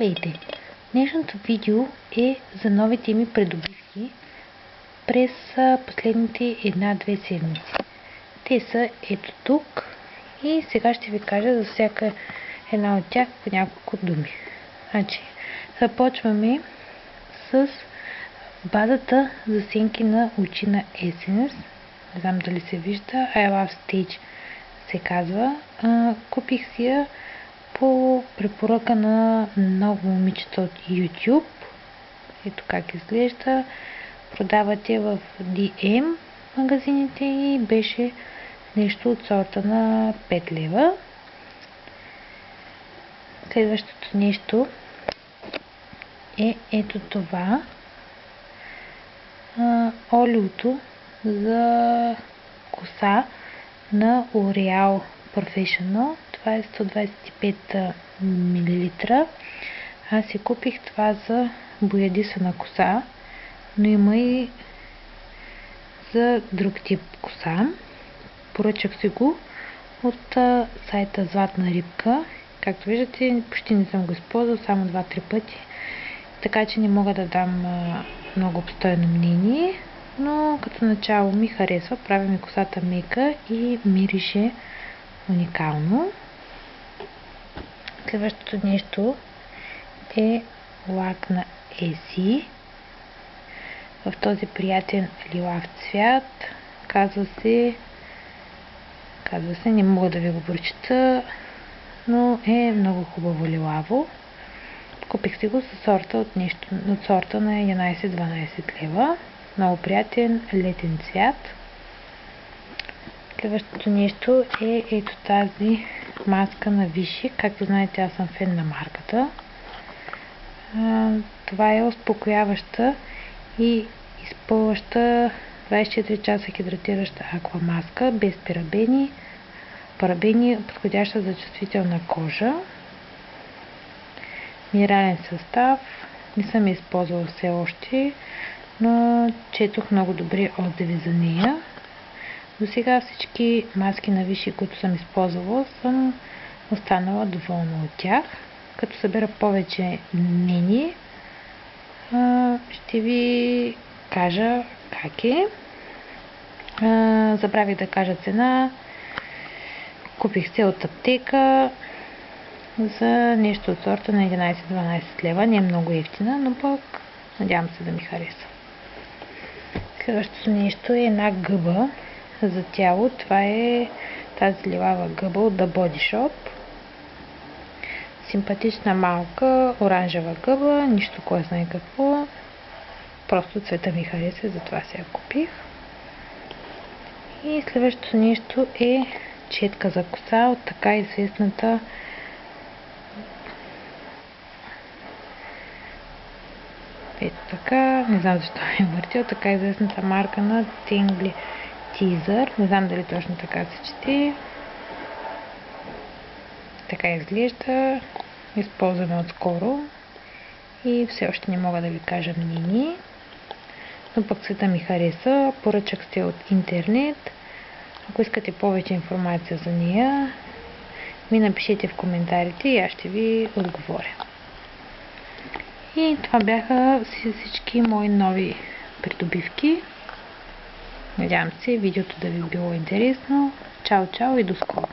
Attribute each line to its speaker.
Speaker 1: Здравейте! Днешното видео е за новите ми придобивки през последните 1-2 седмици. Те са ето тук и сега ще ви кажа за всяка една от тях по няколко думи. Значи, започваме с базата за сенки на очи на Essence. Не знам дали се вижда. I Love Stage се казва. Купих си я по препоръка на много момичета от YouTube. Ето как изглежда. Продавате в DM магазините и беше нещо от сорта на 5 лева. Следващото нещо е ето това. Олиото за коса на L'Oreal Professional. Това е 125 мл. Аз си купих това за боядисана коса, но има и за друг тип коса. Поръчах си го от сайта Златна рибка. Както виждате, почти не съм го използвал, само 2-3 пъти. Така че не мога да дам много обстойно мнение, но като начало ми харесва. Прави ми косата мека и мирише уникално. Следващото нещо е лак на Essie в този приятен лилав цвят. Казва се, не мога да ви го прочета, но е много хубаво лилаво. Купих си го от сорта на 11-12 лева. Много приятен летен цвят. Следващото нещо е ето тази маска на Vichy. Както знаете, аз съм фен на марката. Това е успокояваща и изпълваща 24 часа хидратираща аквамаска, без парабени, подходяща за чувствителна кожа. Минерален състав. Не съм я използвала все още, но четох много добри отзиви за нея. До сега всички маски на Vichy, които съм използвала, съм останала доволна от тях. Като събера повече мнение, ще ви кажа как е. Забравих да кажа цена. Купих се от аптека за нещо от сорта на 11-12 лева. Не е много ефтина, но пък надявам се да ми хареса. Следващото нещо е една гъба за тяло. Това е тази лилава гъба от The Body Shop. Симпатична малка оранжева гъба, нищо кой знае какво. Просто цвета ми хареса, затова се я купих. И следващото нещо е четка за коса от така известната ето така, не знам защо ми е въртил, така известната марка на Tingle Teaser. Не знам дали точно така се чете. Така изглежда. Използваме отскоро и все още не мога да ви кажа мнение, но пък цвета ми хареса. Поръчах се от интернет. Ако искате повече информация за нея, ми напишете в коментарите и аз ще ви отговоря. И това бяха всички мои нови придобивки. Надявам се видеото да ви било интересно. Чао, чао и до скоро!